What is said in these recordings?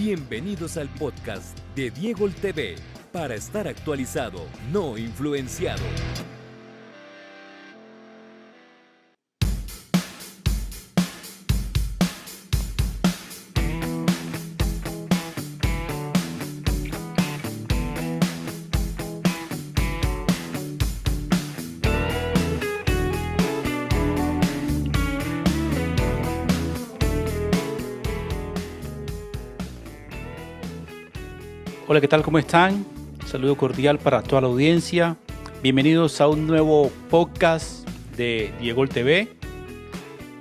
Bienvenidos al podcast de Diego el TV, para estar actualizado, no influenciado. Hola, ¿qué tal? ¿Cómo están? Saludo cordial para toda la audiencia. Bienvenidos a un nuevo podcast de Diego el TV.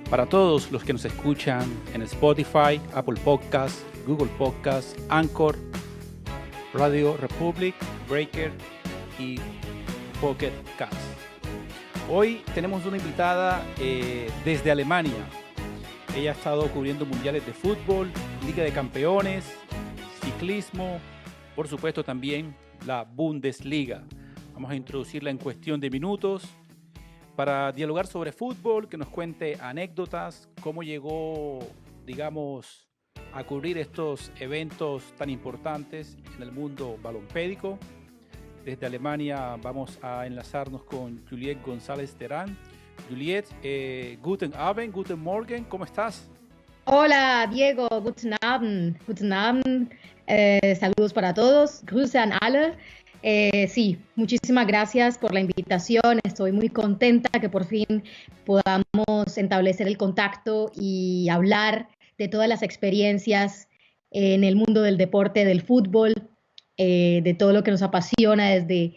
Para todos los que nos escuchan en Spotify, Apple Podcasts, Google Podcasts, Anchor, Radio Republic, Breaker y Pocket Cast. Hoy tenemos una invitada desde Alemania. Ella ha estado cubriendo mundiales de fútbol, Liga de Campeones, ciclismo, por supuesto también la Bundesliga. Vamos a introducirla en cuestión de minutos para dialogar sobre fútbol, que nos cuente anécdotas, cómo llegó, digamos, a cubrir estos eventos tan importantes en el mundo balompédico. Desde Alemania vamos a enlazarnos con Juliette González Terán. Juliette, guten Abend, guten Morgen, ¿cómo estás? Hola Diego, guten Abend, guten Abend. Saludos para todos, Grüße an alle. Sí, muchísimas gracias por la invitación. Estoy muy contenta que por fin podamos establecer el contacto y hablar de todas las experiencias en el mundo del deporte, del fútbol, de todo lo que nos apasiona, desde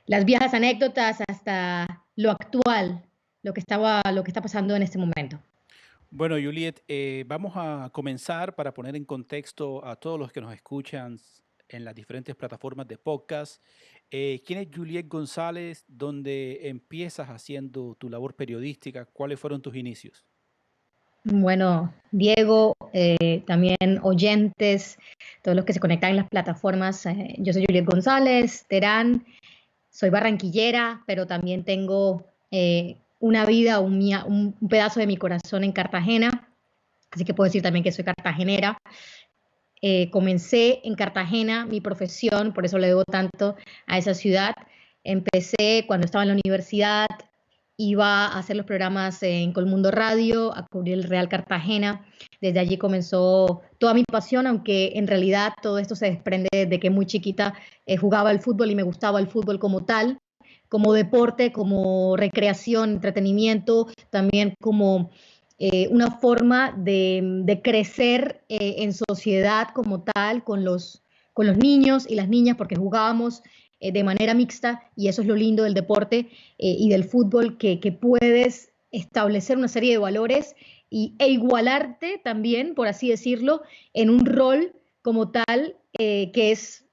las viejas anécdotas hasta lo actual, lo que está pasando en este momento. Bueno, Juliette, vamos a comenzar para poner en contexto a todos los que nos escuchan en las diferentes plataformas de podcast. ¿Quién es Juliette González? ¿Dónde empiezas haciendo tu labor periodística? ¿Cuáles fueron tus inicios? Bueno, Diego, también oyentes, todos los que se conectan en las plataformas. Yo soy Juliette González Terán, soy barranquillera, pero también tengo una vida, un pedazo de mi corazón en Cartagena, así que puedo decir también que soy cartagenera. Comencé en Cartagena mi profesión, por eso le debo tanto a esa ciudad. Empecé cuando estaba en la universidad, iba a hacer los programas en Colmundo Radio, a cubrir el Real Cartagena. Desde allí comenzó toda mi pasión, aunque en realidad todo esto se desprende de que muy chiquita jugaba al fútbol y me gustaba el fútbol como tal, como deporte, como recreación, entretenimiento, también como una forma de crecer en sociedad como tal, con los niños y las niñas, porque jugábamos de manera mixta, y eso es lo lindo del deporte y del fútbol, que puedes establecer una serie de valores e igualarte también, por así decirlo, en un rol como tal que es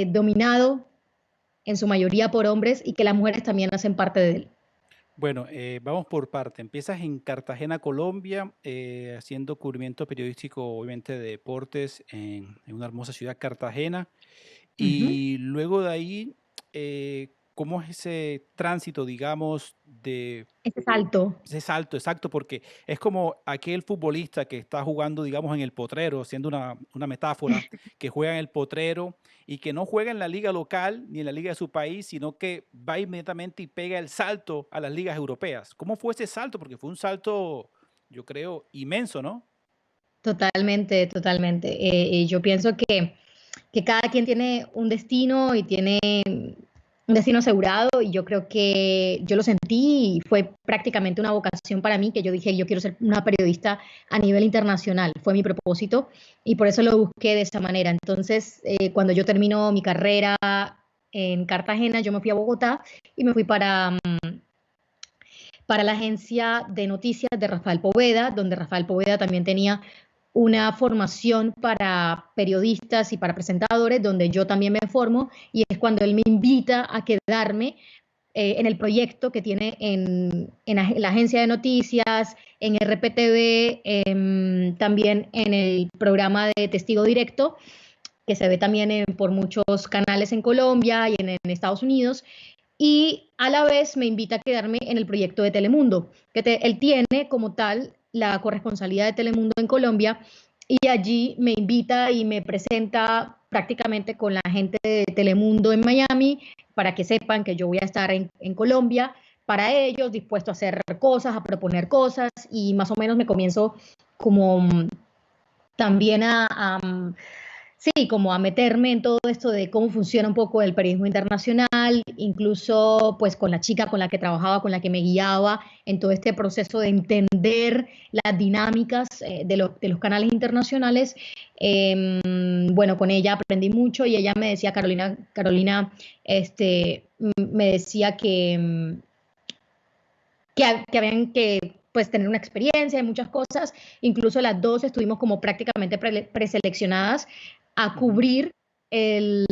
dominado en su mayoría por hombres y que las mujeres también hacen parte de él. Bueno, vamos por parte. Empiezas en Cartagena, Colombia, haciendo cubrimiento periodístico, obviamente, de deportes en una hermosa ciudad, Cartagena. Y luego de ahí, ¿cómo es ese tránsito, digamos, de Ese salto. ese salto? Exacto, porque es como aquel futbolista que está jugando, digamos, en el potrero, siendo una metáfora, que juega en el potrero y que no juega en la liga local ni en la liga de su país, sino que va inmediatamente y pega el salto a las ligas europeas. ¿Cómo fue ese salto? Porque fue un salto, yo creo, inmenso, ¿no? Totalmente, totalmente. Yo pienso que cada quien tiene un destino y tiene un destino asegurado, y yo creo que yo lo sentí y fue prácticamente una vocación para mí, que yo dije, yo quiero ser una periodista a nivel internacional, fue mi propósito y por eso lo busqué de esa manera. Entonces, cuando yo termino mi carrera en Cartagena, yo me fui a Bogotá y me fui para la agencia de noticias de Rafael Poveda, donde Rafael Poveda también tenía una formación para periodistas y para presentadores, donde yo también me formo, y es cuando él me invita a quedarme en el proyecto que tiene en la agencia de noticias, en RPTV, también en el programa de Testigo Directo, que se ve también por muchos canales en Colombia y en Estados Unidos. Y a la vez me invita a quedarme en el proyecto de Telemundo, él tiene como tal la corresponsalía de Telemundo en Colombia, y allí me invita y me presenta prácticamente con la gente de Telemundo en Miami para que sepan que yo voy a estar en Colombia para ellos, dispuesto a hacer cosas, a proponer cosas y más o menos me comienzo como también sí, como a meterme en todo esto de cómo funciona un poco el periodismo internacional, incluso pues con la chica con la que trabajaba, con la que me guiaba en todo este proceso de entender las dinámicas de los canales internacionales. Bueno, con ella aprendí mucho y ella me decía, Carolina, me decía que habían que pues tener una experiencia en muchas cosas, incluso las dos estuvimos como prácticamente preseleccionadas a cubrir el,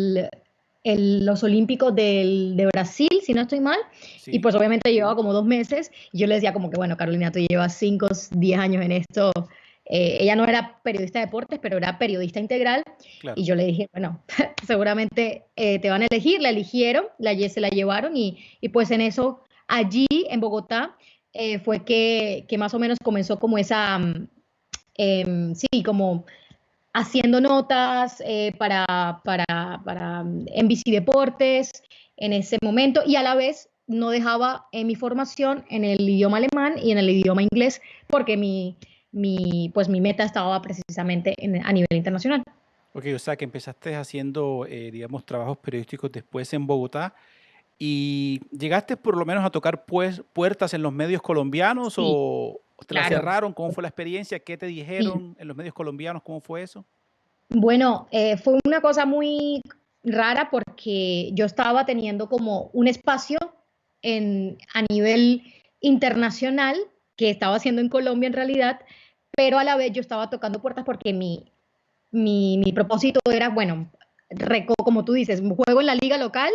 los Olímpicos de Brasil, si no estoy mal, Sí. y pues obviamente llevaba como 2 meses, y yo le decía como que, bueno, Carolina, tú llevas 5, 10 años en esto, ella no era periodista de deportes, pero era periodista integral, Claro. y yo le dije, bueno, seguramente te van a elegir, la eligieron, se la llevaron, y pues en eso, allí en Bogotá, fue que más o menos comenzó como sí, como haciendo notas para NBC Deportes en ese momento y a la vez no dejaba mi formación en el idioma alemán y en el idioma inglés porque pues mi meta estaba precisamente a nivel internacional. Ok, o sea que empezaste haciendo, digamos, trabajos periodísticos después en Bogotá y llegaste por lo menos a tocar pues, puertas en los medios colombianos Sí, o te la claro, cerraron. ¿Cómo fue la experiencia? ¿Qué te sí. dijeron en los medios colombianos? ¿Cómo fue eso? Bueno, fue una cosa muy rara porque yo estaba teniendo como un espacio a nivel internacional que estaba haciendo en Colombia en realidad, pero a la vez yo estaba tocando puertas porque mi propósito era, bueno, como tú dices, juego en la liga local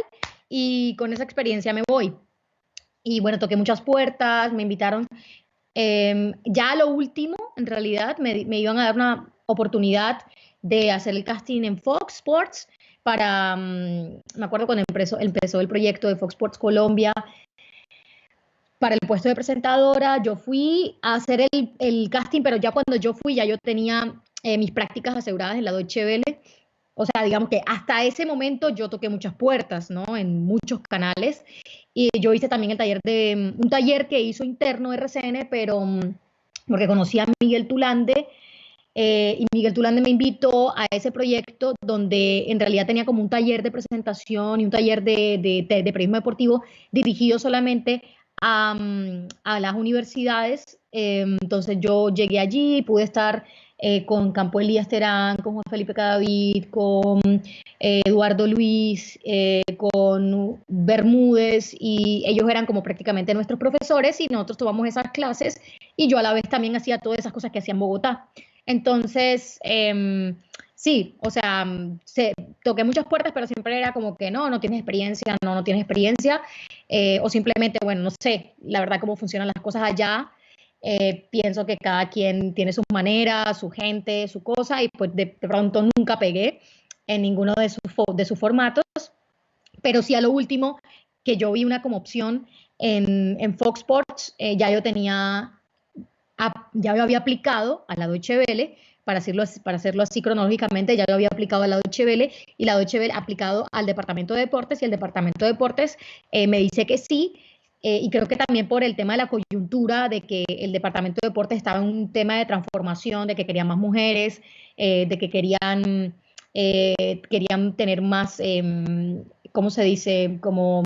y con esa experiencia me voy. Y bueno, toqué muchas puertas, me invitaron. Ya a lo último, en realidad, me iban a dar una oportunidad de hacer el casting en Fox Sports me acuerdo cuando empezó el proyecto de Fox Sports Colombia para el puesto de presentadora. Yo fui a hacer el casting, pero ya cuando yo fui, ya yo tenía mis prácticas aseguradas en la Deutsche Welle. O sea, digamos que hasta ese momento yo toqué muchas puertas, ¿no? En muchos canales. Y yo hice también un taller que hizo interno RCN, pero porque conocí a Miguel Tulande, y Miguel Tulande me invitó a ese proyecto donde en realidad tenía como un taller de presentación y un taller de periodismo deportivo dirigido solamente a las universidades. Entonces yo llegué allí, pude estar con Campo Elías Terán, con Juan Felipe Cadavid, con Eduardo Luis, con Bermúdez, y ellos eran como prácticamente nuestros profesores y nosotros tomamos esas clases y yo a la vez también hacía todas esas cosas que hacía en Bogotá. Entonces, sí, o sea, toqué muchas puertas, pero siempre era como que no tienes experiencia, no tienes experiencia, o simplemente, bueno, no sé, la verdad cómo funcionan las cosas allá. Pienso que cada quien tiene sus maneras, su gente, su cosa, y pues de pronto nunca pegué en ninguno de sus formatos, pero sí a lo último que yo vi una como opción en Fox Sports, ya yo había aplicado a la Deutsche Welle, para hacerlo así cronológicamente, ya yo había aplicado a la Deutsche Welle y la Deutsche Welle ha aplicado al Departamento de Deportes y el Departamento de Deportes me dice que sí. Y creo que también por el tema de la coyuntura, de que el Departamento de Deportes estaba en un tema de transformación, de que querían más mujeres, de que querían tener más, ¿cómo se dice? Como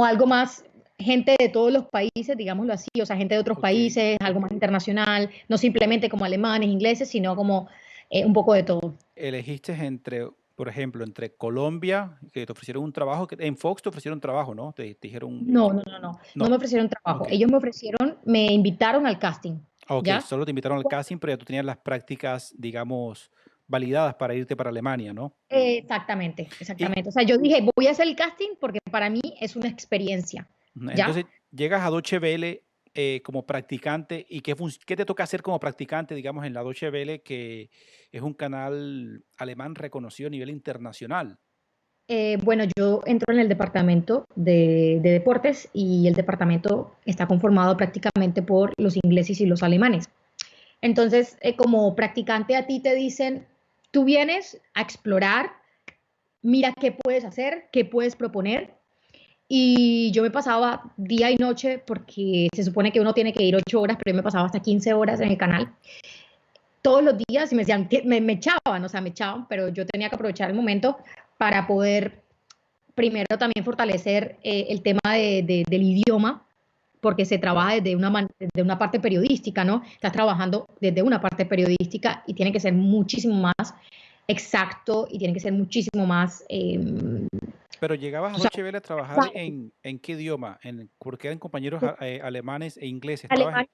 algo más gente de todos los países, digámoslo así, o sea, gente de otros Ok. países, algo más internacional, no simplemente como alemanes, ingleses, sino como un poco de todo. Elegiste entre, por ejemplo, entre Colombia, que te ofrecieron un trabajo, que en Fox te ofrecieron trabajo, ¿no? Te dijeron, No me no, ofrecieron trabajo. ok. Ellos me invitaron al casting, Ok, ¿ya? solo te invitaron al casting, pero ya tú tenías las prácticas, digamos, validadas para irte para Alemania, ¿no? Exactamente, Y exactamente. O sea, yo dije, voy a hacer el casting porque para mí es una experiencia, ¿ya? entonces llegas a Deutsche Welle como practicante. ¿Y qué te toca hacer como practicante, digamos, en la Deutsche Welle, que es un canal alemán reconocido a nivel internacional? Bueno, yo entro en el departamento de deportes y el departamento está conformado prácticamente por los ingleses y los alemanes. Entonces, como practicante a ti te dicen, tú vienes a explorar, mira qué puedes hacer, qué puedes proponer. Y yo me pasaba día y noche, porque se supone que uno tiene que ir 8 horas, pero yo me pasaba hasta 15 horas en el canal, todos los días, y me decían, me echaban, o sea, me echaban, pero yo tenía que aprovechar el momento para poder, primero también fortalecer el tema del idioma, porque se trabaja desde una parte periodística, ¿no? Estás trabajando desde una parte periodística y tiene que ser muchísimo más exacto y tiene que ser muchísimo más... Pero llegabas a o sea, Deutsche Welle a trabajar en qué idioma, porque eran compañeros alemanes e ingleses. alemán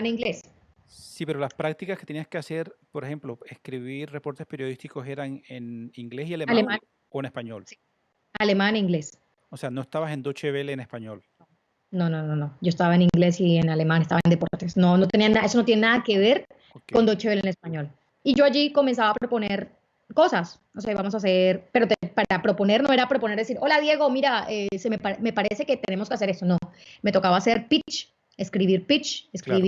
e inglés. Sí, pero las prácticas que tenías que hacer, por ejemplo, escribir reportes periodísticos, ¿eran en inglés y alemán Alemán, o en español? sí, alemán e inglés. O sea, no estabas en Deutsche Welle en español. No, no, no, no. Yo estaba en inglés y en alemán, estaba en deportes. No, no tenía nada, eso no tiene nada que ver con Ok. Deutsche Welle en español. Y yo allí comenzaba a proponer cosas. O sea, vamos a hacer, pero para proponer no era proponer decir, hola Diego, mira, me parece que tenemos que hacer eso. No, me tocaba hacer pitch, Claro.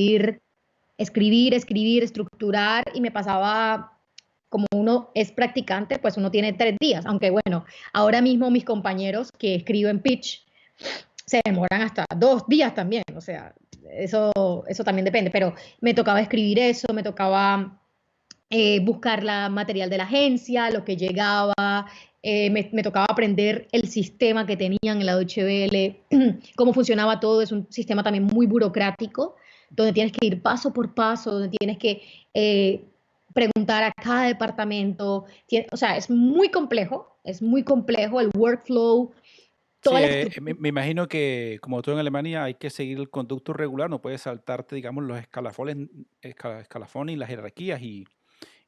escribir, estructurar, y me pasaba, como uno es practicante, pues uno tiene 3 días. Aunque bueno, ahora mismo mis compañeros que escriben pitch se demoran hasta 2 días también, o sea, eso también depende, pero me tocaba escribir eso, me tocaba buscar la material de la agencia, lo que llegaba, me tocaba aprender el sistema que tenían en la Deutsche Welle, cómo funcionaba todo. Es un sistema también muy burocrático, donde tienes que ir paso por paso, donde tienes que preguntar a cada departamento, o sea, es muy complejo el workflow, Sí, toda la estructura. me imagino que como todo en Alemania hay que seguir el conducto regular, no puedes saltarte, digamos, los escalafones y las jerarquías.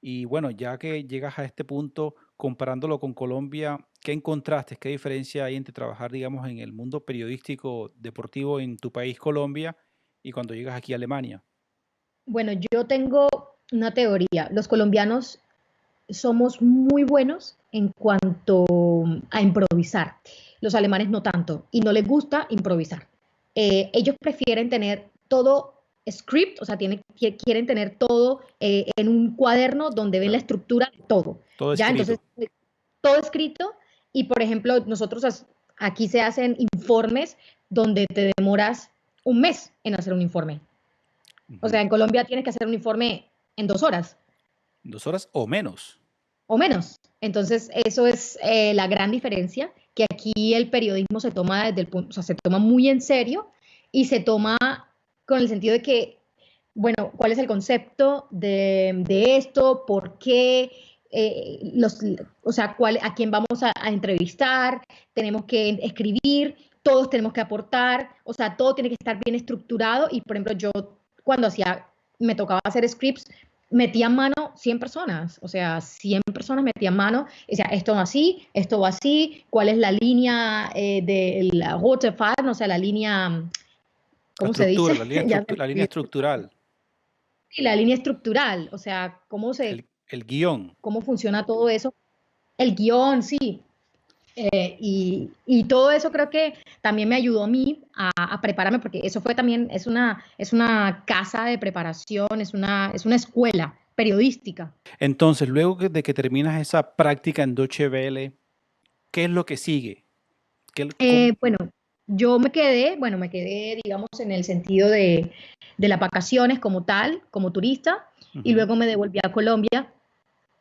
Y bueno, ya que llegas a este punto, comparándolo con Colombia, ¿qué encontraste? ¿Qué diferencia hay entre trabajar, digamos, en el mundo periodístico deportivo en tu país, Colombia, y cuando llegas aquí a Alemania? Bueno, yo tengo una teoría. Los colombianos somos muy buenos en cuanto a improvisar. Los alemanes no tanto, y no les gusta improvisar. Ellos prefieren tener todo script, o sea, quieren tener todo en un cuaderno donde ven la Claro, estructura de todo. todo ¿Ya? Entonces, escrito. todo escrito. Y por ejemplo, nosotros aquí se hacen informes donde te demoras un mes en hacer un informe. O Ujú. sea, en Colombia tienes que hacer un informe en 2 horas 2 horas o menos. o menos. Entonces, eso es la gran diferencia, que aquí el periodismo se toma desde el punto, o sea, se toma muy en serio, y se toma con el sentido de que, bueno, ¿cuál es el concepto de esto? ¿Por qué? O sea, a quién vamos a entrevistar, tenemos que escribir, todos tenemos que aportar, o sea, todo tiene que estar bien estructurado. Y por ejemplo, yo cuando me tocaba hacer scripts, metían mano 100 personas, o sea, 100 personas metían mano, y decía, esto va así, esto va así, cuál es la línea de la rote Faden, o sea, la línea, La ¿cómo se estructura, dice? Ya se me la línea olvidó. estructural, Sí, la línea estructural, o sea, el guión. cómo funciona todo eso, el guión, sí. Y todo eso creo que también me ayudó a mí a prepararme, porque eso fue también, es una casa de preparación, es una escuela periodística. Entonces, luego de que terminas esa práctica en Deutsche Welle, ¿qué es lo que sigue? Bueno, yo me quedé, digamos, en el sentido de las vacaciones como tal, como turista, y Ujú, luego me devolví a Colombia.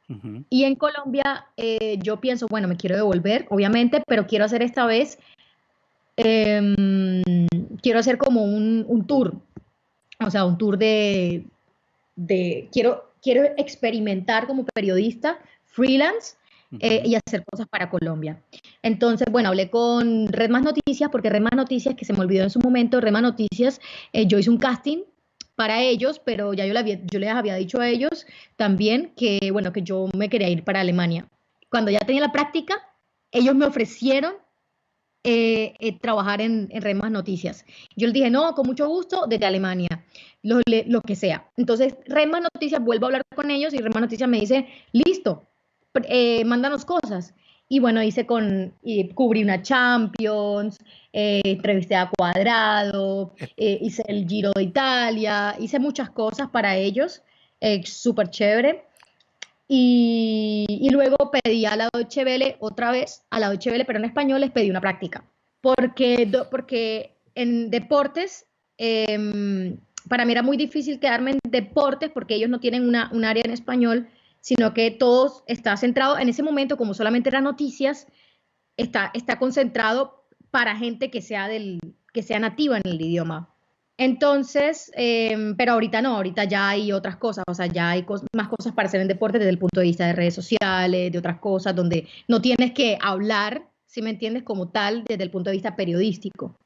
ujú. Y en Colombia yo pienso, bueno, me quiero devolver, obviamente, pero quiero hacer esta vez, em, quiero hacer como un tour, o sea, un tour quiero experimentar como periodista freelance, Ujú. y hacer cosas para Colombia. Entonces, bueno, hablé con Red Más Noticias, porque Red Más Noticias, que se me olvidó en su momento, Red Más Noticias, yo hice un casting para ellos, pero ya yo les había dicho a ellos también que, bueno, que yo me quería ir para Alemania. Cuando ya tenía la práctica, ellos me ofrecieron trabajar en Red Más Noticias. Yo les dije, no, con mucho gusto, desde Alemania, lo que sea. Entonces, Red Más Noticias, vuelvo a hablar con ellos, y Red Más Noticias me dice, listo, mándanos cosas. Y bueno, cubrí una Champions, entrevisté a Cuadrado, hice el Giro de Italia, hice muchas cosas para ellos, súper chévere. Y luego pedí a la Deutsche Welle, otra vez, a la Deutsche Welle, pero en español les pedí una práctica. Porque en deportes, para mí era muy difícil quedarme en deportes porque ellos no tienen un área en español, sino que todo está centrado, en ese momento, como solamente eran noticias, está concentrado para gente que sea nativa en el idioma. Entonces, pero ahorita no, ahorita ya hay otras cosas, o sea, ya hay más cosas para hacer en deporte desde el punto de vista de redes sociales, de otras cosas, donde no tienes que hablar, si me entiendes, como tal, desde el punto de vista periodístico.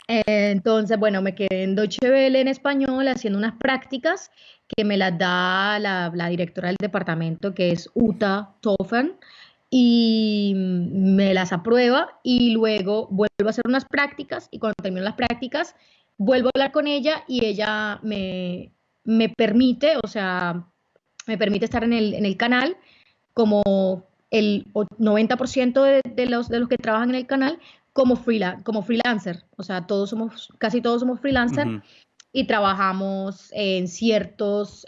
Entonces, bueno, me quedé en Deutsche Welle en español haciendo unas prácticas que me las da la directora del departamento, que es Uta Tofen, y me las aprueba y luego vuelvo a hacer unas prácticas y cuando termino las prácticas vuelvo a hablar con ella y ella me permite, o sea, me permite estar en el canal como el 90% de los que trabajan en el canal como freelancer. O sea, casi todos somos freelancer. Uh-huh. Y trabajamos en ciertas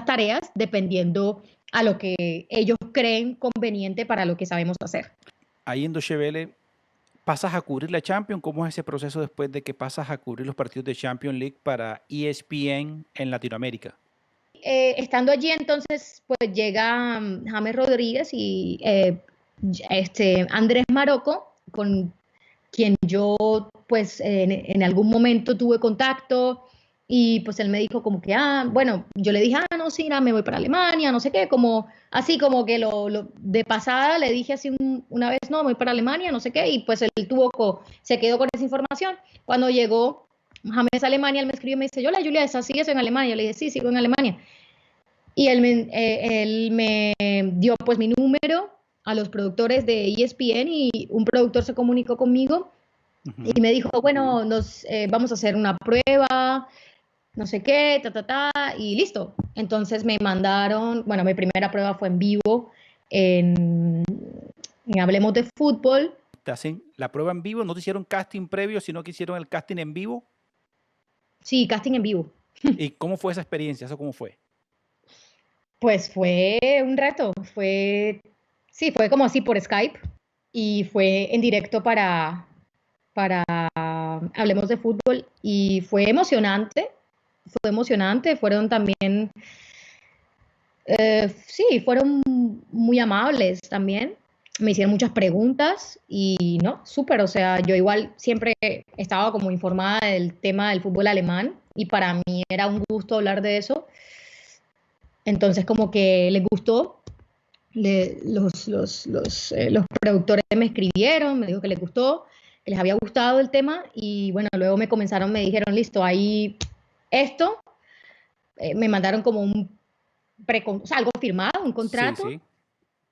tareas dependiendo a lo que ellos creen conveniente para lo que sabemos hacer. Ahí en Deutsche Welle, ¿pasas a cubrir la Champions? ¿Cómo es ese proceso después de que pasas a cubrir los partidos de Champions League para ESPN en Latinoamérica? Estando allí, entonces, pues llega James Rodríguez y Andrés Marocco, con quien yo, pues, en algún momento tuve contacto y pues él me dijo como que, bueno, yo le dije, no, sí, me voy para Alemania, no sé qué, como, así como que de pasada le dije así una vez, no, me voy para Alemania, no sé qué, y pues él se quedó con esa información. Cuando llegó James a Alemania, él me escribió y me dice, hola Julia, ¿sigues en Alemania? Yo le dije, sí, sigo en Alemania. Y él me dio pues mi número a los productores de ESPN y un productor se comunicó conmigo y me dijo, bueno, vamos a hacer una prueba, no sé qué, y listo. Entonces me mandaron, bueno, mi primera prueba fue en vivo en Hablemos de Fútbol. ¿Te hacen la prueba en vivo? ¿No te hicieron casting previo, sino que hicieron el casting en vivo? Sí, casting en vivo. ¿Y cómo fue esa experiencia? ¿Eso cómo fue? Pues fue un reto, fue como así por Skype y fue en directo para Hablemos de Fútbol y fue emocionante, fueron también, fueron muy amables también, me hicieron muchas preguntas y no, súper, o sea, yo igual siempre estaba como informada del tema del fútbol alemán y para mí era un gusto hablar de eso. Entonces como que les gustó, los productores me escribieron, me dijo que les gustó, que les había gustado el tema y bueno, luego me dijeron, listo, ahí esto, me mandaron como algo firmado, un contrato, Sí,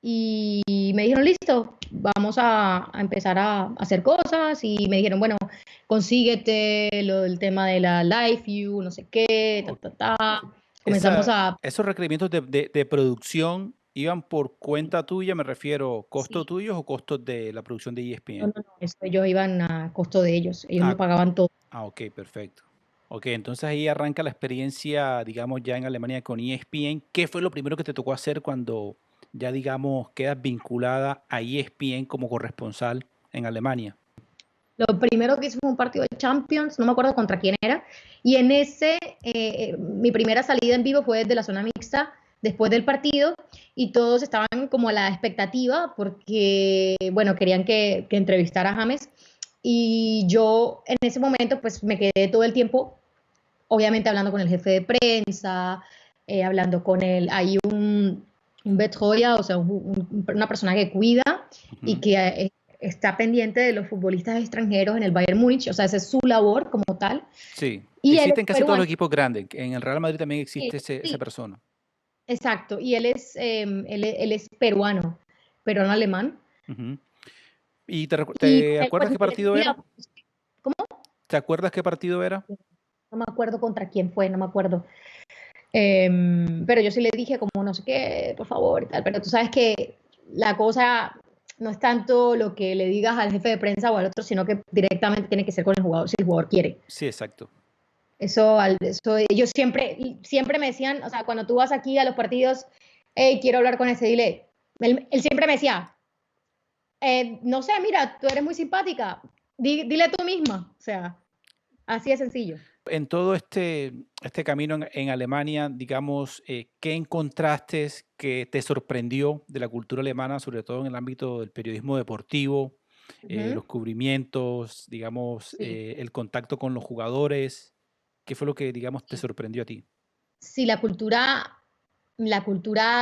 sí. y me dijeron, listo, vamos a empezar a hacer cosas y me dijeron, bueno, consíguete el tema de la Live View, no sé qué, Comenzamos ¿Esos requerimientos de producción iban por cuenta tuya? Me refiero, ¿costos Sí. tuyos o costos de la producción de ESPN? No, ellos iban a costo de ellos me pagaban todo. Ok, perfecto. Ok, entonces ahí arranca la experiencia, digamos, ya en Alemania con ESPN. ¿Qué fue lo primero que te tocó hacer cuando ya, digamos, quedas vinculada a ESPN como corresponsal en Alemania? Lo primero que hice fue un partido de Champions, no me acuerdo contra quién era, y en ese, mi primera salida en vivo fue desde la zona mixta, después del partido, y todos estaban como a la expectativa, porque, bueno, querían que entrevistara a James, y yo en ese momento, pues me quedé todo el tiempo, obviamente hablando con el jefe de prensa, hablando con él, hay un Betreuer, o sea, una persona que cuida y que está pendiente de los futbolistas extranjeros en el Bayern Múnich, o sea, esa es su labor como tal. Sí, Y él existen es casi todos peruano. los equipos grandes. En el Real Madrid también existe Sí, esa persona. exacto, y él es peruano alemán. Uh-huh. ¿Y Y te acuerdas pues, qué partido era? ¿cómo? ¿Te acuerdas qué partido era? No me acuerdo contra quién fue, no me acuerdo. Pero yo sí le dije como no sé qué, por favor, y tal, pero tú sabes que la cosa no es tanto lo que le digas al jefe de prensa o al otro, sino que directamente tiene que ser con el jugador, si el jugador quiere. Sí, exacto. Eso ellos siempre me decían, o sea, cuando tú vas aquí a los partidos, hey, quiero hablar con ese, dile. Él siempre me decía, no sé, mira, tú eres muy simpática, dile tú misma, o sea, así de sencillo. En todo este camino en Alemania, digamos, ¿qué encontraste que te sorprendió de la cultura alemana, sobre todo en el ámbito del periodismo deportivo, los cubrimientos, digamos, Sí. el contacto con los jugadores? ¿Qué fue lo que, digamos, te sorprendió a ti? Sí, la cultura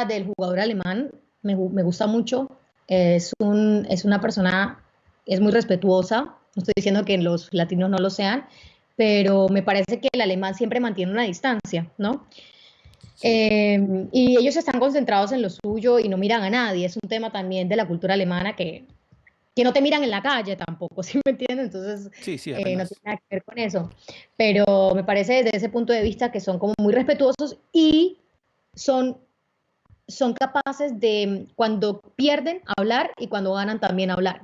del jugador alemán me gusta mucho. Es una persona, es muy respetuosa. No estoy diciendo que los latinos no lo sean, pero me parece que el alemán siempre mantiene una distancia, ¿no? Sí, Y ellos están concentrados en lo suyo y no miran a nadie. Es un tema también de la cultura alemana que no te miran en la calle tampoco, ¿sí me entiendes? Entonces, sí, sí, no tiene apenas. nada que ver con eso. Pero me parece desde ese punto de vista que son como muy respetuosos y son, son capaces de, cuando pierden, hablar y cuando ganan también hablar.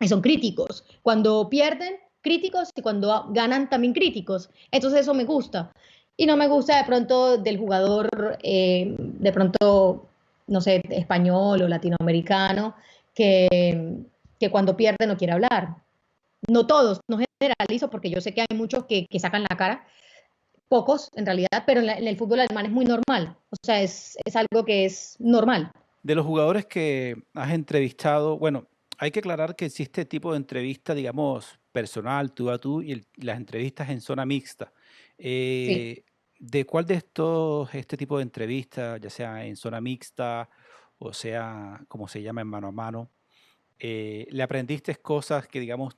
Y son críticos. Cuando pierden, críticos y cuando ganan también críticos. Entonces eso me gusta. Y no me gusta de pronto del jugador, de pronto, no sé, español o latinoamericano, que cuando pierde no quiere hablar. No todos, no generalizo porque yo sé que hay muchos que sacan la cara, pocos en realidad, pero en el fútbol alemán es muy normal. O sea, es algo que es normal. De los jugadores que has entrevistado, bueno, hay que aclarar que existe tipo de entrevista, digamos, personal, tú a tú, y las entrevistas en zona mixta. Sí. ¿De cuál de estos, este tipo de entrevistas, ya sea en zona mixta o sea, como se llama, en mano a mano, le aprendiste cosas que, digamos,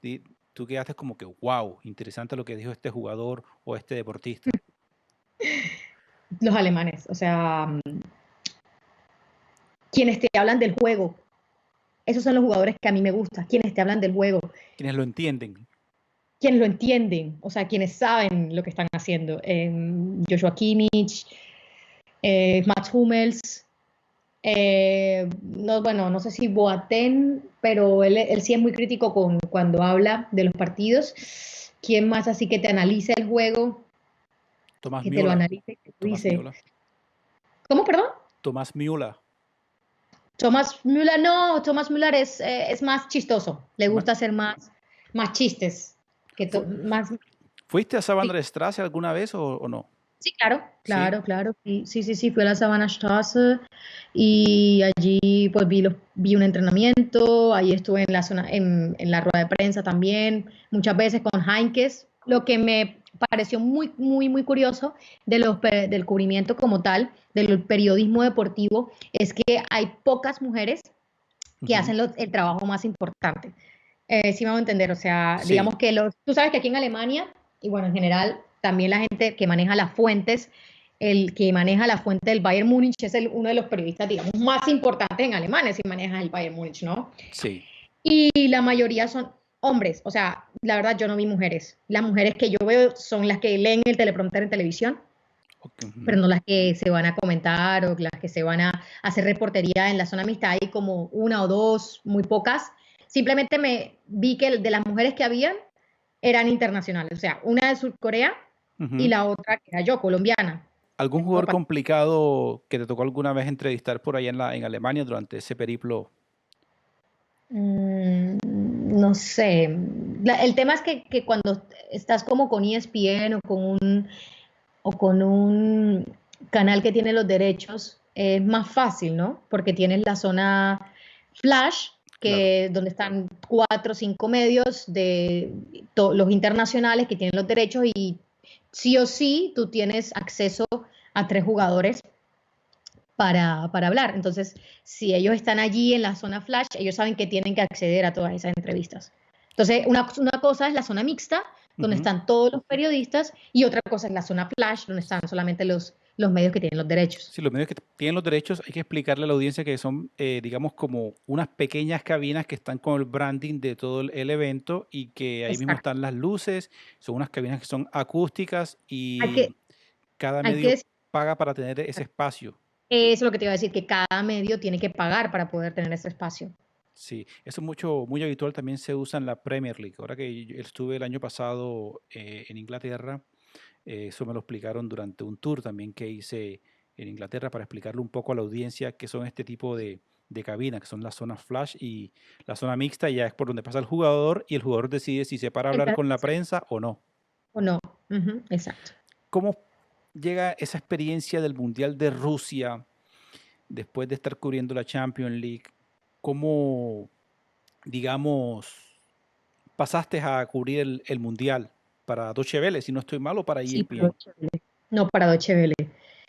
tú quedaste como que, wow, interesante lo que dijo este jugador o este deportista? Los alemanes, o sea, quienes te hablan del juego. Esos son los jugadores que a mí me gustan, quienes te hablan del juego, Quienes lo entienden. quienes lo entienden, o sea, quienes saben lo que están haciendo. Joshua Kimmich, Mats Hummels, no, bueno, no sé si Boateng, pero él sí es muy crítico cuando habla de los partidos. ¿Quién más así que te analice el juego, Tomás que te lo Müller. analice, que te Tomás dice, Müller. ¿cómo, perdón? Tomás Müller. Thomas Müller, no, Thomas Müller es más chistoso, le Ma- gusta hacer más chistes, fu- más. ¿Fuiste a Sí, Savannah-Straße alguna vez o no? sí, claro, Sí. claro, claro. Sí, fui a la Sabana Straße y allí pues vi un entrenamiento, ahí estuve en la zona, en la rueda de prensa también, muchas veces con Heinkes. Lo que me pareció muy curioso del cubrimiento como tal, del periodismo deportivo, es que hay pocas mujeres que Ujú. hacen el trabajo más importante. Sí me hago entender, o sea, Sí, digamos que tú sabes que aquí en Alemania, y bueno, en general, también la gente que maneja las fuentes, el que maneja la fuente del Bayern Múnich es uno de los periodistas, digamos, más importantes en Alemania, si maneja el Bayern Múnich, ¿no? sí. Y la mayoría son hombres, o sea, la verdad yo no vi mujeres. Las mujeres que yo veo son las que leen el teleprompter en televisión, Ok, ujú. pero no las que se van a comentar o las que se van a hacer reportería en la zona mixta. Hay como una o dos, muy pocas. Simplemente me vi que de las mujeres que habían eran internacionales, o sea, una de Surcorea y Ujú. la otra que era yo, colombiana. ¿Algún jugador complicado que te tocó alguna vez entrevistar por allá en Alemania durante ese periplo? No sé. El tema es que cuando estás como con ESPN o con un canal que tiene los derechos, es más fácil, ¿no? Porque tienes la zona flash, Claro. donde están 4 o 5 medios de los internacionales que tienen los derechos y sí o sí tú tienes acceso a 3 jugadores para hablar. Entonces, si ellos están allí en la zona flash, ellos saben que tienen que acceder a todas esas entrevistas. Entonces, una cosa es la zona mixta, donde Ujú. están todos los periodistas, y otra cosa es la zona flash, donde están solamente los medios que tienen los derechos. Sí, los medios que tienen los derechos, hay que explicarle a la audiencia que son, digamos, como unas pequeñas cabinas que están con el branding de todo el evento y que ahí mismo Exacto. están las luces, son unas cabinas que son acústicas Hay que, y cada hay que medio decir, paga para tener ese espacio. eso es lo que te iba a decir, que cada medio tiene que pagar para poder tener ese espacio. Sí, eso es muy habitual, también se usa en la Premier League. Ahora que yo estuve el año pasado en Inglaterra, eso me lo explicaron durante un tour también que hice en Inglaterra para explicarle un poco a la audiencia qué son este tipo de cabinas, que son las zonas flash y la zona mixta ya es por donde pasa el jugador y el jugador decide si se para a hablar con la prensa o no. O no. Ujú, exacto. ¿Cómo llega esa experiencia del Mundial de Rusia después de estar cubriendo la Champions League? ¿Cómo, digamos, pasaste a cubrir el Mundial para Deutsche Welle, si no estoy mal, o para Sí, para ESPN? Deutsche Welle. No, para Deutsche Welle.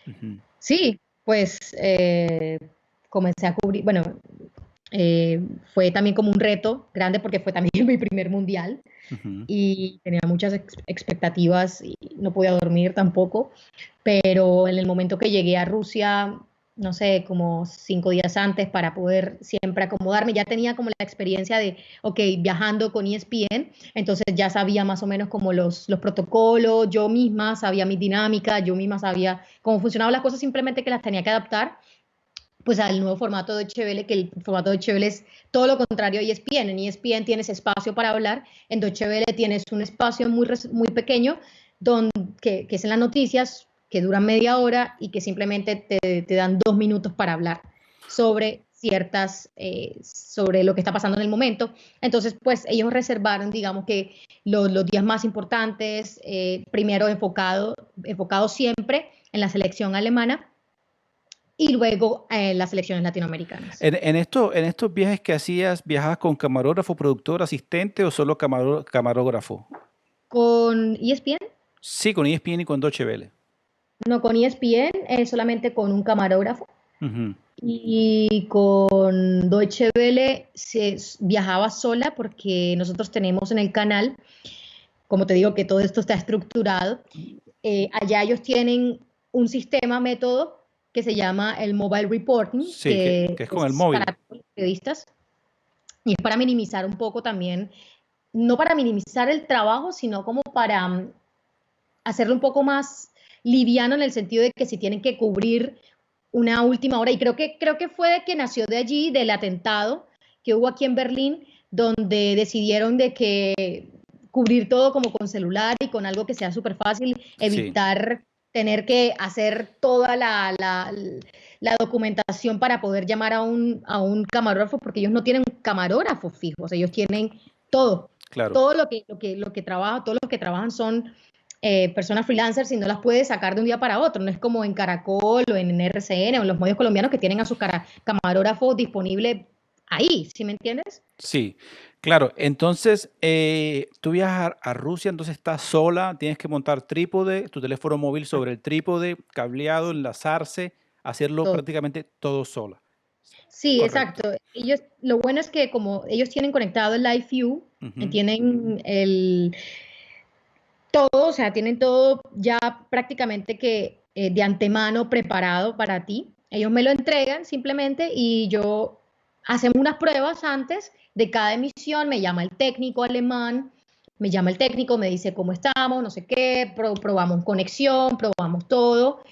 Ujú, Sí, pues comencé a cubrir, bueno, fue también como un reto grande porque fue también mi primer mundial ujú. y tenía muchas expectativas y no podía dormir tampoco, pero en el momento que llegué a Rusia, no sé, como 5 días antes para poder siempre acomodarme, ya tenía como la experiencia de, ok, viajando con ESPN, entonces ya sabía más o menos como los protocolos, yo misma sabía mi dinámica, yo misma sabía cómo funcionaban las cosas, simplemente que las tenía que adaptar pues al nuevo formato de Deutsche Welle, que el formato de Deutsche Welle es todo lo contrario a ESPN. En ESPN tienes espacio para hablar, en Deutsche Welle tienes un espacio muy pequeño que es en las noticias, que duran media hora y que simplemente te dan 2 minutos para hablar sobre sobre lo que está pasando en el momento. Entonces, pues ellos reservaron, digamos que los días más importantes, primero enfocado siempre en la selección alemana, y luego las elecciones latinoamericanas. En estos viajes que hacías, ¿viajabas con camarógrafo, productor, asistente o solo camarógrafo? Con ESPN, Sí, con ESPN y con Deutsche Welle. no con ESPN, solamente con un camarógrafo. Ujú, Y con Deutsche Welle viajaba sola porque nosotros tenemos en el canal, como te digo, que todo esto está estructurado. Allá ellos tienen un sistema, método, que se llama el Mobile Reporting, sí, que que es con el es para móvil. todos los periodistas y es para minimizar un poco también, no para minimizar el trabajo, sino como para hacerlo un poco más liviano en el sentido de que si tienen que cubrir una última hora, y creo que fue de que nació de allí, del atentado que hubo aquí en Berlín, donde decidieron de que cubrir todo como con celular y con algo que sea súper fácil, Sí, evitar tener que hacer toda la documentación para poder llamar a un camarógrafo, porque ellos no tienen camarógrafos fijos, ellos tienen todo, claro. todo lo que trabaja, todos los que trabajan son personas freelancers y no las puede sacar de un día para otro. No es como en Caracol o en RCN o en los medios colombianos que tienen a sus camarógrafos disponibles ahí, ¿sí me entiendes? Sí, claro. Entonces, tú viajas a Rusia, entonces estás sola, tienes que montar trípode, tu teléfono móvil sobre el trípode, cableado, enlazarse, hacerlo Todo. prácticamente todo sola. Sí, Correcto. exacto. Lo bueno es que como ellos tienen conectado el Live View, Ujú, tienen todo, o sea, tienen todo ya prácticamente que de antemano preparado para ti. Ellos me lo entregan simplemente y yo hacemos unas pruebas antes de cada emisión, me llama el técnico alemán, me llama el técnico, me dice cómo estamos, no sé qué, probamos conexión, probamos todo,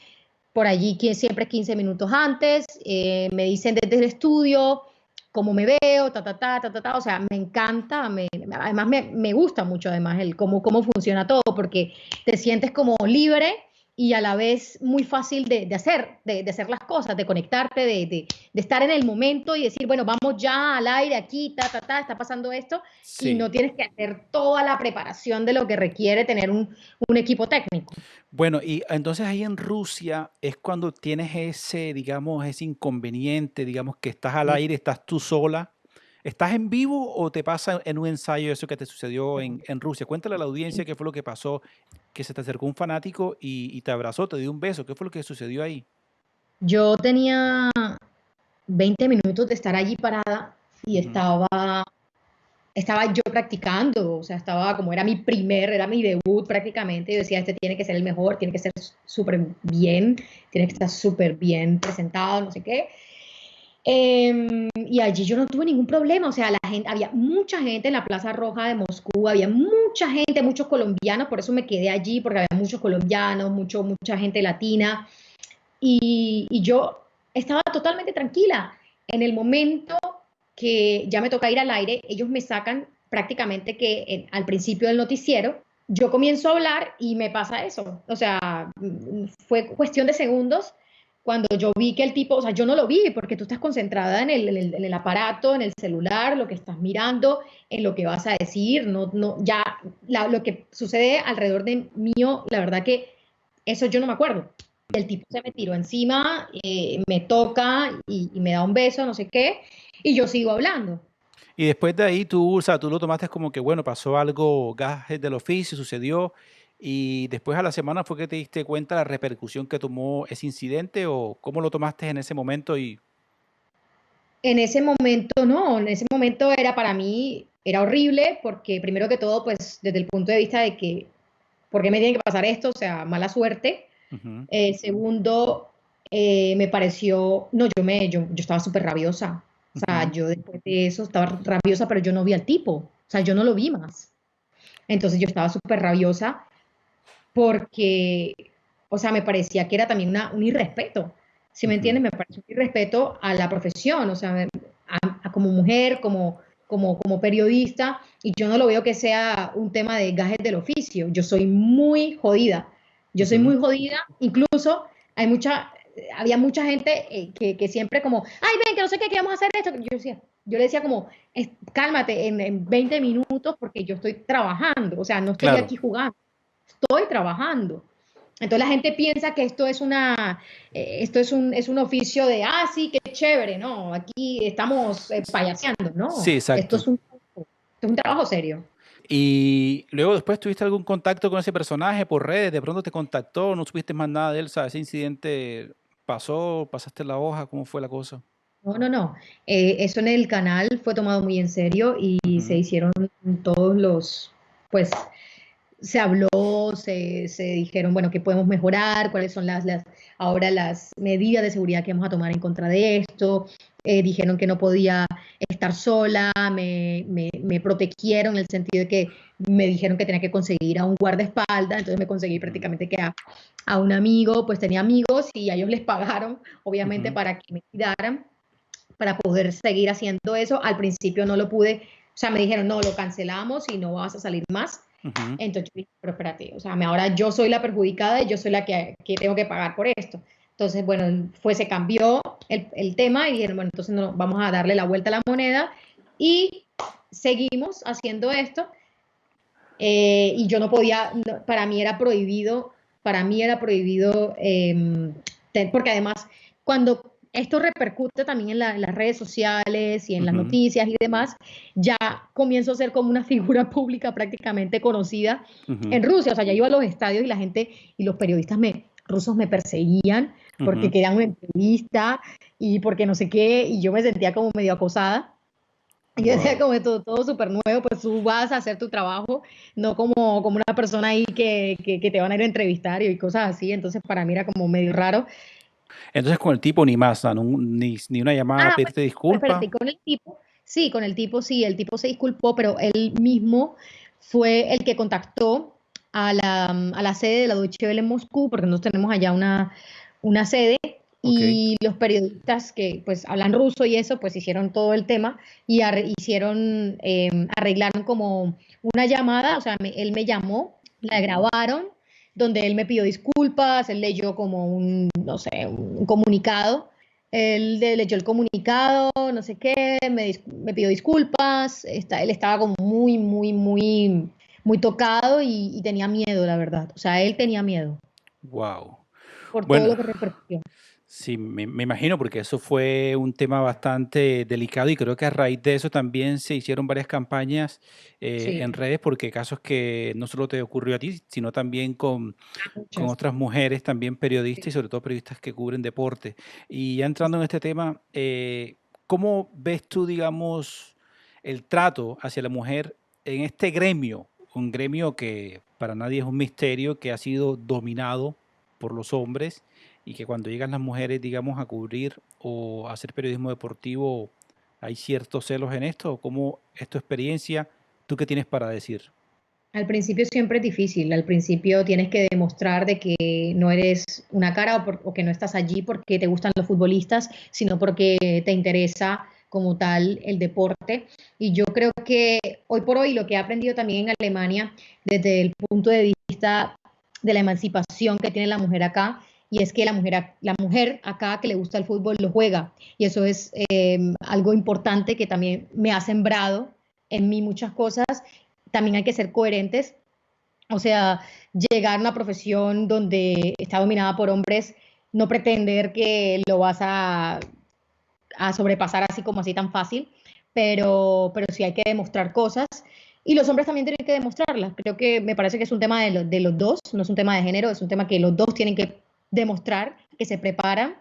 por allí siempre 15 minutos antes, me dicen desde el estudio cómo me veo, o sea, me encanta, además me gusta mucho además cómo funciona todo, porque te sientes como libre y a la vez muy fácil de hacer las cosas, de conectarte, de estar en el momento y decir, bueno, vamos ya al aire aquí, está pasando esto, y sí. no tienes que hacer toda la preparación de lo que requiere tener un equipo técnico. Bueno, y entonces ahí en Rusia es cuando tienes ese, digamos, ese inconveniente, digamos, que estás al aire, estás tú sola. ¿Estás en vivo o te pasa en un ensayo eso que te sucedió en Rusia? Cuéntale a la audiencia qué fue lo que pasó, que se te acercó un fanático y te abrazó, te dio un beso. ¿Qué fue lo que sucedió ahí? Yo tenía 20 minutos de estar allí parada y Ujú, estaba yo practicando, o sea, era mi debut prácticamente. Yo decía, este tiene que ser el mejor, tiene que ser súper bien, tiene que estar súper bien presentado, no sé qué. Y allí yo no tuve ningún problema, o sea, había mucha gente en la Plaza Roja de Moscú, había mucha gente, muchos colombianos, por eso me quedé allí, porque había muchos colombianos, mucha gente latina, y yo estaba totalmente tranquila. En el momento que ya me toca ir al aire, ellos me sacan prácticamente que al principio del noticiero, yo comienzo a hablar y me pasa eso. O sea, fue cuestión de segundos cuando yo vi que el tipo, o sea, yo no lo vi porque tú estás concentrada en el aparato, en el celular, lo que estás mirando, en lo que vas a decir, ya lo que sucede alrededor de mío, la verdad que eso yo no me acuerdo. El tipo se me tiró encima, me toca y me da un beso, no sé qué, y yo sigo hablando. Y después de ahí tú, o sea, tú lo tomaste como que, bueno, pasó algo, gajes del oficio, sucedió, y después a la semana fue que te diste cuenta la repercusión que tomó ese incidente, o cómo lo tomaste en ese momento. Y En ese momento no, en ese momento era para mí, era horrible porque primero que todo, pues desde el punto de vista de que, ¿por qué me tiene que pasar esto? O sea, mala suerte. Ujú, Segundo, me pareció, no, yo estaba súper rabiosa. O sea, ujú. yo después de eso estaba rabiosa, pero yo no vi al tipo. O sea, yo no lo vi más. Entonces yo estaba súper rabiosa porque, o sea, me parecía que era también un irrespeto. ¿Sí me Ujú. entiendes? Me pareció un irrespeto a la profesión, o sea, como mujer, como periodista, y yo no lo veo que sea un tema de gajes del oficio. Yo soy muy jodida. Yo soy Ujú. muy jodida, incluso había mucha gente que siempre como, ay, ven, que no sé qué, que vamos a hacer esto. Yo le decía como, cálmate en 20 minutos porque yo estoy trabajando, o sea, no estoy Claro. aquí jugando, estoy trabajando. Entonces la gente piensa que esto es un oficio de, sí, qué chévere, no, aquí estamos payaseando, Sí, no, esto exacto. es un trabajo serio. Y luego después tuviste algún contacto con ese personaje por redes, de pronto te contactó, no supiste más nada de él, ¿sabes? Ese incidente pasó, pasaste la hoja, ¿cómo fue la cosa? No, no, no. Eso en el canal fue tomado muy en serio y se Ujú, hicieron todos pues se habló, se dijeron, bueno, qué podemos mejorar, cuáles son ahora las medidas de seguridad que vamos a tomar en contra de esto. Dijeron que no podía estar sola, me protegieron en el sentido de que me dijeron que tenía que conseguir a un guardaespaldas, entonces me conseguí ujú, prácticamente que a un amigo, pues tenía amigos y a ellos les pagaron, obviamente, ujú, para que me cuidaran, para poder seguir haciendo eso. Al principio no lo pude, o sea, me dijeron, no, lo cancelamos y no vas a salir más. ujú. Entonces yo dije, pero espérate, o sea, ahora yo soy la perjudicada y yo soy la que tengo que pagar por esto. Entonces, bueno, se cambió el tema y dijeron, bueno, entonces no, vamos a darle la vuelta a la moneda y seguimos haciendo esto. Y yo no podía, para mí era prohibido, porque además cuando esto repercute también en las redes sociales y en las Ujú. noticias y demás, ya comienzo a ser como una figura pública prácticamente conocida Ujú, en Rusia. O sea, ya iba a los estadios y la gente y los periodistas rusos me perseguían porque ujú. querían una entrevista y porque no sé qué, y yo me sentía como medio acosada. Yo decía Wow. como todo súper nuevo, pues tú vas a hacer tu trabajo, no como una persona ahí que te van a ir a entrevistar y cosas así. Entonces para mí era como medio raro. Entonces con el tipo ni más, ¿no? Ni una llamada a Pues, pedirte espérate, disculpa. y con el tipo, sí, con el tipo sí, el tipo se disculpó, pero él mismo fue el que contactó a la sede de la Deutsche Welle en Moscú, porque nosotros tenemos allá una sede, Ok. y los periodistas que pues hablan ruso y eso, pues hicieron todo el tema y arreglaron como una llamada, o sea, él me llamó, la grabaron, donde él me pidió disculpas, él leyó como no sé, un comunicado. Él leyó el comunicado, no sé qué, me pidió disculpas, él estaba como muy, muy, muy, muy tocado y tenía miedo, la verdad. O sea, él tenía miedo Wow. por todo Bueno, lo que repercutió. sí, me imagino, porque eso fue un tema bastante delicado y creo que a raíz de eso también se hicieron varias campañas en Sí, redes, porque casos que no solo te ocurrió a ti, sino también con muchas. otras mujeres, también periodistas y Sí. sobre todo periodistas que cubren deporte. Y ya entrando en este tema, ¿cómo ves tú, digamos, el trato hacia la mujer en este gremio? Un gremio que para nadie es un misterio, que ha sido dominado por los hombres y que cuando llegan las mujeres, digamos, a cubrir o a hacer periodismo deportivo, hay ciertos celos en esto. ¿Cómo es tu experiencia? ¿Tú qué tienes para decir? Al principio siempre es difícil, al principio tienes que demostrar de que no eres una cara o que no estás allí porque te gustan los futbolistas, sino porque te interesa como tal el deporte. Y yo creo que hoy por hoy lo que he aprendido también en Alemania, desde el punto de vista de la emancipación que tiene la mujer acá, y es que la mujer acá que le gusta el fútbol lo juega. Y eso es algo importante que también me ha sembrado en mí muchas cosas. También hay que ser coherentes. O sea, llegar a una profesión donde está dominada por hombres, no pretender que lo vas a sobrepasar así como así tan fácil, pero sí hay que demostrar cosas y los hombres también tienen que demostrarlas. Creo que me parece que es un tema de los dos, no es un tema de género, es un tema que los dos tienen que demostrar que se preparan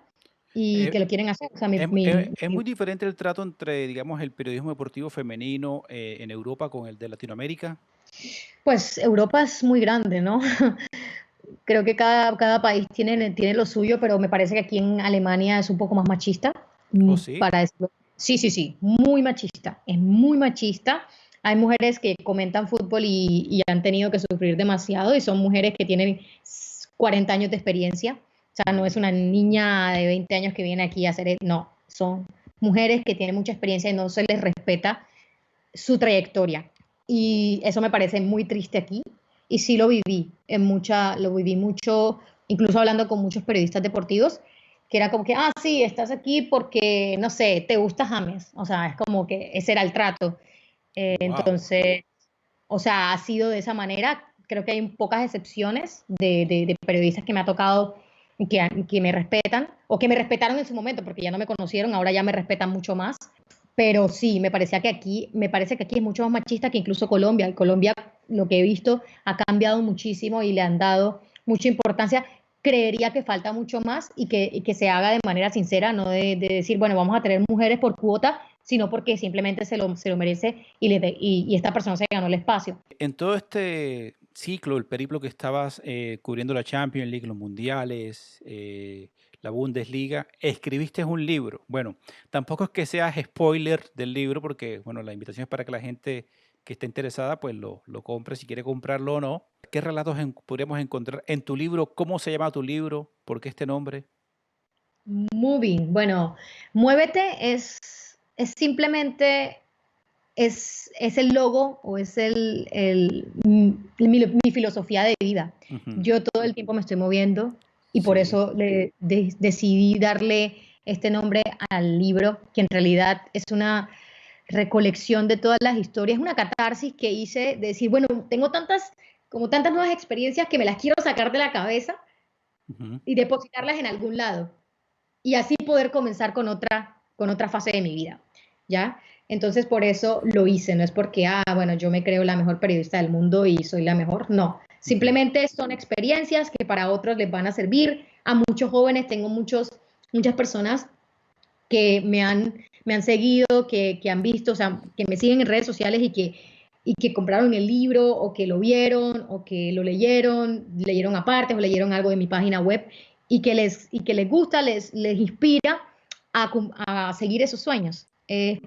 y Eh, que lo quieren hacer. O sea, es muy diferente el trato entre, digamos, el periodismo deportivo femenino en Europa con el de Latinoamérica. pues Europa es muy grande, ¿no? Creo que cada país tiene lo suyo, pero me parece que aquí en Alemania es un poco más machista, ¿O sí? para decirlo. Sí, sí, sí, muy machista, es muy machista. Hay mujeres que comentan fútbol y han tenido que sufrir demasiado y son mujeres que tienen 40 años de experiencia. O sea, no es Ujú. una niña de 20 años que viene aquí a hacer, no, son mujeres que tienen mucha experiencia y no se les respeta su trayectoria. Y eso me parece muy triste aquí. Y sí lo viví mucho, incluso hablando con muchos periodistas deportivos, que era como que, ah, sí, estás aquí porque, no sé, te gusta James. O sea, es como que ese era el trato. Wow. Entonces, o sea, ha sido de esa manera. Creo que hay pocas excepciones de periodistas que me ha tocado que me respetan o que me respetaron en su momento porque ya no me conocieron, ahora ya me respetan mucho más. Pero sí, me parece que aquí es mucho más machista que incluso Colombia. En Colombia, lo que he visto, ha cambiado muchísimo y le han dado mucha importancia. Creería que falta mucho más y que se haga de manera sincera, no de decir, bueno, vamos a tener mujeres por cuota, sino porque simplemente se lo merece y esta persona se ganó el espacio. En todo este ciclo, el periplo que estabas cubriendo la Champions League, los mundiales, la Bundesliga, escribiste un libro. Bueno, tampoco es que seas spoiler del libro, porque bueno, la invitación es para que la gente que esté interesada, pues lo compre si quiere comprarlo o no. ¿Qué relatos podríamos encontrar en tu libro? ¿Cómo se llama tu libro? ¿Por qué este nombre? Moving, bueno, Muévete es simplemente es el logo o es mi filosofía de vida. Ujú. Yo todo el tiempo me estoy moviendo y por Sí. eso decidí darle este nombre al libro, que en realidad es una recolección de todas las historias, una catarsis que hice de decir, bueno, tengo como tantas nuevas experiencias que me las quiero sacar de la cabeza Ujú. y depositarlas en algún lado y así poder comenzar con otra fase de mi vida, ¿ya? Entonces por eso lo hice, no es porque, bueno, yo me creo la mejor periodista del mundo y soy la mejor, no. Ujú. Simplemente son experiencias que para otros les van a servir. A muchos jóvenes, tengo muchas personas que me han seguido, que han visto, o sea, que me siguen en redes sociales y que compraron el libro o que lo vieron o que lo leyeron aparte o leyeron algo de mi página web y que les gusta, les inspira a seguir esos sueños.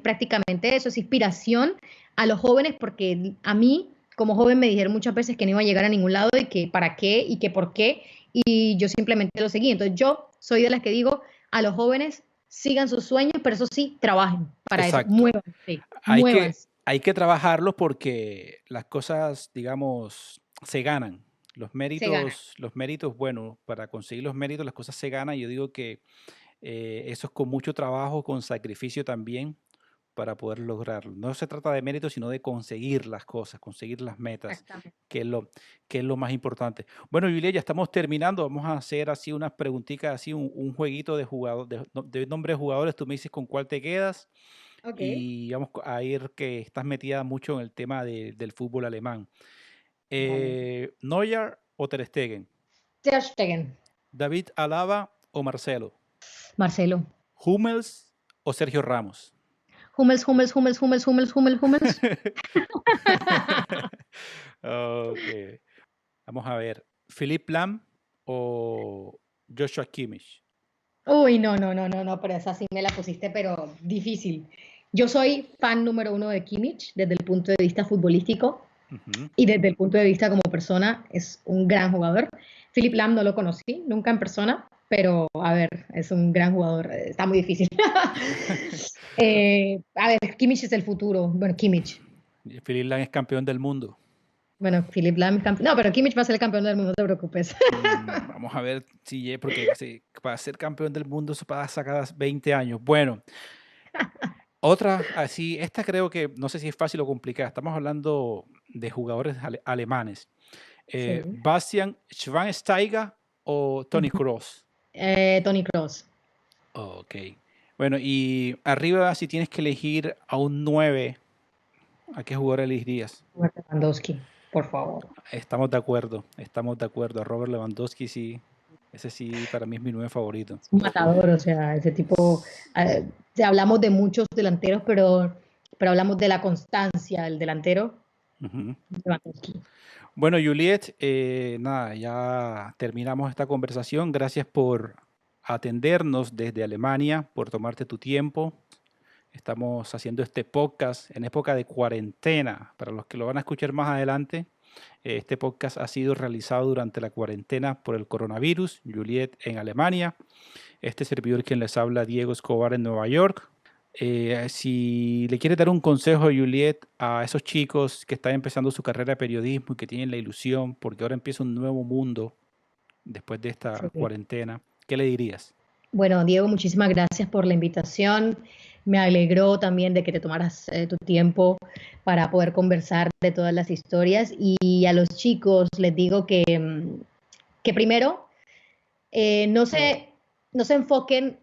Prácticamente eso, es inspiración a los jóvenes porque a mí como joven me dijeron muchas veces que no iba a llegar a ningún lado y que para qué y que por qué y yo simplemente lo seguí. Entonces yo soy de las que digo a los jóvenes sigan sus sueños, pero eso sí, trabajen para eso, Exacto. Hay que, muévanse. hay que trabajarlo porque las cosas, digamos, se ganan. Se gana. Los méritos, bueno, para conseguir los méritos las cosas se ganan. Yo digo que eso es con mucho trabajo, con sacrificio también para poder lograrlo. No se trata de méritos, sino de conseguir las cosas, conseguir las metas, Exactamente. que es que es lo más importante. Bueno, Julia, ya estamos terminando. Vamos a hacer así unas preguntitas, así un jueguito de jugador, de nombre de jugadores. Tú me dices con cuál te quedas Ok. y vamos a ir que estás metida mucho en el tema del fútbol alemán. Dale. Neuer o Ter Stegen, Ter Stegen. David Alaba o Marcelo, Marcelo. Hummels o Sergio Ramos. Hummels, Hummels, Hummels, Hummels, Hummels, Hummels, Hummels. Ok, vamos a ver. Philipp Lahm o Joshua Kimmich. Uy, no, no, no, no, no, pero esa sí me la pusiste, pero difícil. Yo soy fan número uno de Kimmich desde el punto de vista futbolístico Ujú. y desde el punto de vista como persona es un gran jugador. Philip Lahm no lo conocí nunca en persona, pero a ver, es un gran jugador, está muy difícil. A ver, Kimmich es el futuro. Bueno, Kimmich. Philipp Lahm es campeón del mundo. Bueno, Philipp Lahm es campeón. No, pero Kimmich va a ser el campeón del mundo, no te preocupes. Vamos a ver si, porque sí, para ser campeón del mundo eso pasa cada 20 años. Bueno, otra así, esta creo que no sé si es fácil o complicada. Estamos hablando de jugadores alemanes. Sí. Bastian Schweinsteiger o Toni Kroos. Toni Kroos. Ok. Bueno, y arriba, si tienes que elegir a un 9, ¿a qué jugador elegirías? Robert Lewandowski, por favor. Estamos de acuerdo. A Robert Lewandowski sí. Ese sí, para mí es mi 9 favorito. Es un matador, o sea, ese tipo. Hablamos de muchos delanteros, pero hablamos de la constancia del delantero. Lewandowski. Bueno, Juliet, nada, ya terminamos esta conversación. Gracias por atendernos desde Alemania, por tomarte tu tiempo. Estamos haciendo este podcast en época de cuarentena. Para los que lo van a escuchar más adelante, este podcast ha sido realizado durante la cuarentena por el coronavirus. Juliet en Alemania. Este servidor quien les habla, Diego Escobar en Nueva York. Si le quieres dar un consejo, Juliet, a esos chicos que están empezando su carrera de periodismo y que tienen la ilusión, porque ahora empieza un nuevo mundo después de esta cuarentena, ¿qué le dirías? Bueno, Diego, muchísimas gracias por la invitación. Me alegró también de que te tomaras tu tiempo para poder conversar de todas las historias. Y a los chicos les digo que primero no se enfoquen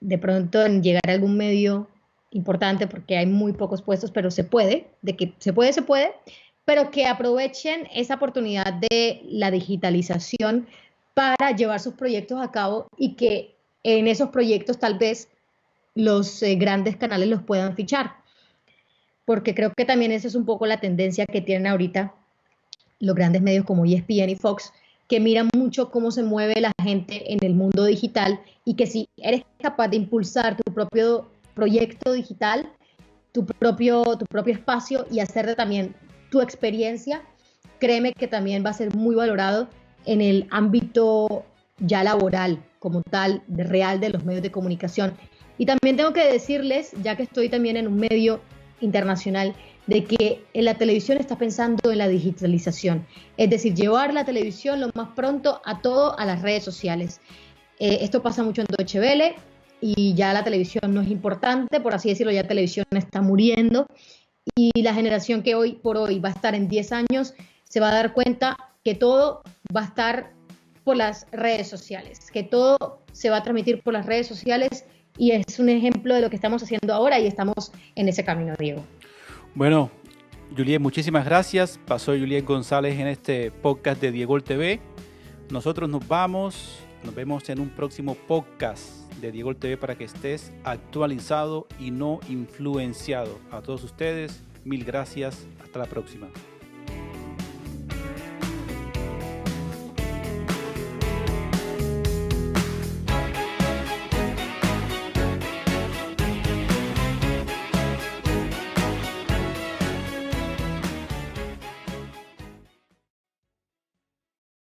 de pronto en llegar a algún medio importante, porque hay muy pocos puestos, pero se puede, pero que aprovechen esa oportunidad de la digitalización para llevar sus proyectos a cabo y que en esos proyectos tal vez los grandes canales los puedan fichar, porque creo que también esa es un poco la tendencia que tienen ahorita los grandes medios como ESPN y Fox, que miran mucho cómo se mueve la gente en el mundo digital y que si eres capaz de impulsar tu propio proyecto digital, tu propio espacio y hacerte también tu experiencia, créeme que también va a ser muy valorado en el ámbito ya laboral como tal, real de los medios de comunicación. Y también tengo que decirles, ya que estoy también en un medio internacional, de que en la televisión está pensando en la digitalización, es decir, llevar la televisión lo más pronto a las redes sociales. Esto pasa mucho en Deutsche Welle y ya la televisión no es importante, por así decirlo, ya la televisión está muriendo y la generación que hoy por hoy va a estar en 10 años se va a dar cuenta que todo va a estar por las redes sociales, que todo se va a transmitir por las redes sociales y es un ejemplo de lo que estamos haciendo ahora y estamos en ese camino, Diego. Bueno, Juliet, muchísimas gracias. Pasó Juliet González en este podcast de Diego TV. Nosotros nos vamos, nos vemos en un próximo podcast de Diego TV para que estés actualizado y no influenciado. A todos ustedes, mil gracias. Hasta la próxima.